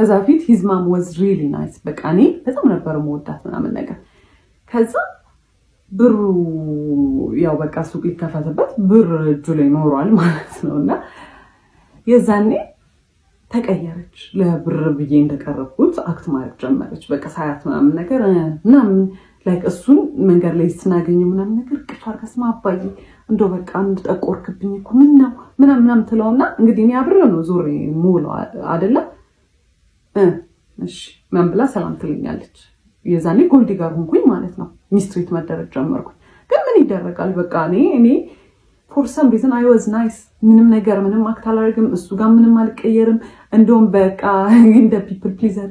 ከዛ ፊት his mom was really nice በቃ እኔ በጣም ነበር የምወዳት ምናምን ነገር ከዛ ብሩ ያው በቃ ሱቅ ይከፈትበት ብር እጁ ላይ ኖሯል ማለት ነውና የዛኔ ተቀየረች ለብር ብዬ እንደቀረብኩት አክት ማድረግ ጀመረች በቃ ሳያት ምናምን ነገር ምናምን ላይክ እሱን መንገድ ላይ ስናገኘው ምናምን ነገር ቅፋር ከስማ አባዬ እንደው በቃ እንድጠቆርክብኝ እኮ ምናምን ትለውና እንግዲህ እኔ አብሬው ነው ዞሬ ሙሉ አይደለ እሺ ምን ብላ ሰላም ትለኛለች የዛኔ ጎልዲ ጋር ሆንኩኝ ማለት ነው ሚስትሪት መደረግ ጀመርኩኝ ግን ምን ይደረጋል በቃ እኔ for some reason I was nice ምንም አክት አላደርግም እሱ ጋር ምንም አልቀየርም እንደውም በቃ እንደ people pleaser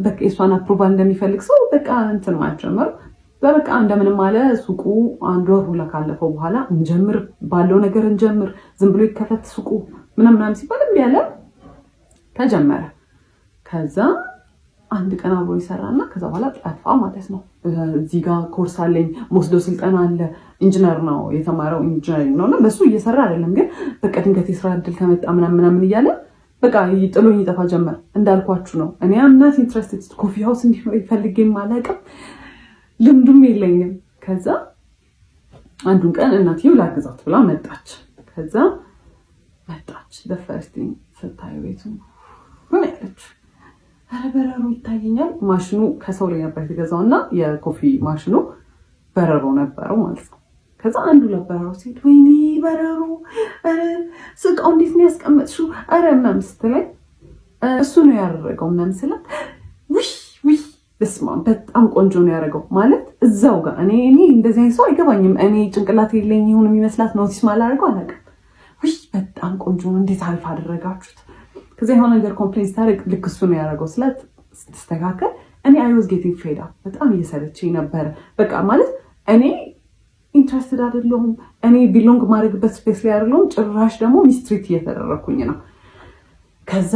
በቃ እሷን አፕሩቫል እንደሚፈልግ ሰው በቃ እንትን ማጀመር በቃ እንደምንም አለ ሱቁ አንድ ወር ሁላ ካለፈው በኋላ እንጀምር ባለው ነገር እንጀምር ዝም ብሎ ይከፈት ሱቁ ምናምን ሲባል እንዲያለ ተጀመረ ከዛ አንድ ቀን አብሮ ይሰራና ከዛ በኋላ ጠፋ ማለት ነው እዚህ ጋር ኮርስ አለኝ ሞስዶ ስልጠና አለ ኢንጂነር ነው የተማረው ኢንጂነሪንግ ነውና በሱ እየሰራ አይደለም ግን በቃ ድንገት የስራ እድል ከመጣ ምናምን እያለ በቃ ጥሎኝ ይጠፋ ጀመር እንዳልኳችሁ ነው እኔ አምናት ኢንትረስትድ ኮፊ ሃውስ እንዲሆን ይፈልገኝ ማለቅም ልምዱም የለኝም ከዛ አንዱን ቀን እናትየው ላግዛት ብላ መጣች ከዛ መጣች ለፈርስቲንግ ስታየው ቤቱ ምን ያለች በረሮ ይታየኛል ማሽኑ ከሰው ላይ ነበር የተገዛውና የኮፊ ማሽኑ በረሮ ነበረው ማለት ነው ከዛ አንዱ ለበረሮ ሲል ወይኔ በረሮ ስቃው እንዴት ነው ያስቀመጥሽው ምናምን ስትለኝ እሱ ነው ያደረገው ምናምን ስላት ውይ በስመ አብ በጣም ቆንጆ ነው ያደረገው ማለት እዛው ጋር እኔ እንደዚህ አይነት ሰው አይገባኝም እኔ ጭንቅላት የለኝ ይሁን የሚመስላት ኖቲስ ማላደርገው አላውቅም ውይ በጣም ቆንጆ ነው እንዴት አሪፍ አደረጋችሁት ከዛ የሆነ ነገር ኮምፕሌንስ ታደርግ ልክ እሱ ነው ያደረገው ስላት ስትስተካከል እኔ I was getting fed up በጣም እየሰለቸኝ ነበር በቃ ማለት እኔ ኢንትረስትድ አይደለሁም እኔ ቢሎንግ ማድረግበት ስፔስ ላይ አይደለሁም ጭራሽ ደግሞ ሚስትሪት እየተደረኩኝ ነው ከዛ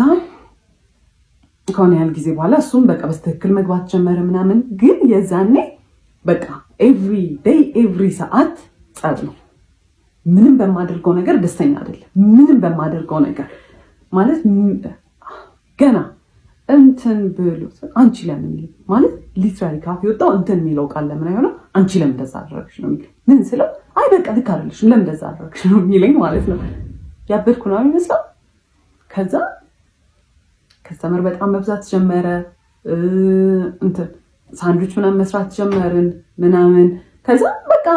ከሆነ ያህል ጊዜ በኋላ እሱም በቃ በስትክክል መግባት ጀመረ ምናምን ግን የዛኔ በቃ every day every ሰዓት ጸብ ነው ምንም በማደርገው ነገር ደስተኛ አይደለም ምንም በማደርገው ነገር ማለት ገና እንትን ብሉት አንቺ ለምን ማለት ሊትራሊ ካፍ ይወጣው እንትን የሚለው ቃል ለምን አይሆንም አንቺ ለምን እንደዛ አደረግሽ ነው የሚል ምን ስለው አይ በቃ ልክ አይደለሽ ለምን እንደዛ አደረግሽ ነው የሚለኝ ማለት ነው ያበድኩ ነው የሚመስለው ከዛ ከስተመር በጣም መብዛት ጀመረ እንትን ሳንድዊች ምናምን መስራት ጀመርን ምናምን ከዛ በቃ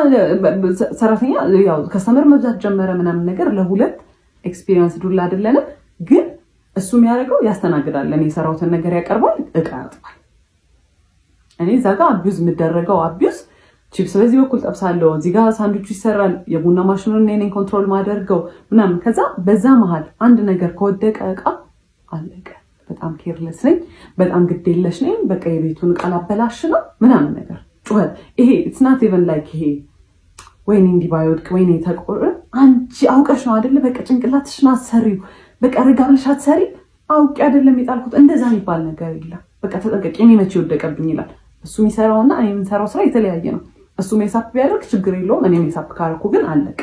ሰራተኛ ያው ከስተመር መብዛት ጀመረ ምናምን ነገር ለሁለት ኤክስፒሪየንስ ዱላ አይደለንም ግን እሱ የሚያደርገው ያስተናግዳል እኔ የሰራሁትን ነገር ያቀርባል እቃ ያጥባል እኔ ዛጋ አቢዩዝ የምደረገው አቢዩዝ ቺፕስ በዚህ በኩል ጠብሳለሁ እዚህ ጋር ሳንድዊች ይሰራል የቡና ማሽኑን እኔ ኮንትሮል ማደርገው ምናምን ከዛ በዛ መሃል አንድ ነገር ከወደቀ እቃ አለቀ በጣም ኬርለስ ነኝ በጣም ግዴለሽ ነኝ በቃ የቤቱን ቃል አበላሽ ነው ምናምን ነገር ጩኸት ይሄ it's not even like ይሄ ወይኔ እንዲህ ባይወድቅ ወይኔ ተቆር አንቺ አውቀሽ ነው አይደለ በቃ ጭንቅላትሽን አሰሪው በቃ ረጋብልሽ አትሰሪ አውቄ አይደለም የጣልኩት እንደዛ የሚባል ነገር የለም በቃ ተጠንቀቂ እኔ መቼ ወደቀብኝ ይላል እሱ የሚሰራውና እኔ የምሰራው ስራ የተለያየ ነው እሱ ሜሳፕ ቢያደርግ ችግር የለውም እኔ ሜሳፕ ካረኩ ግን አለቀ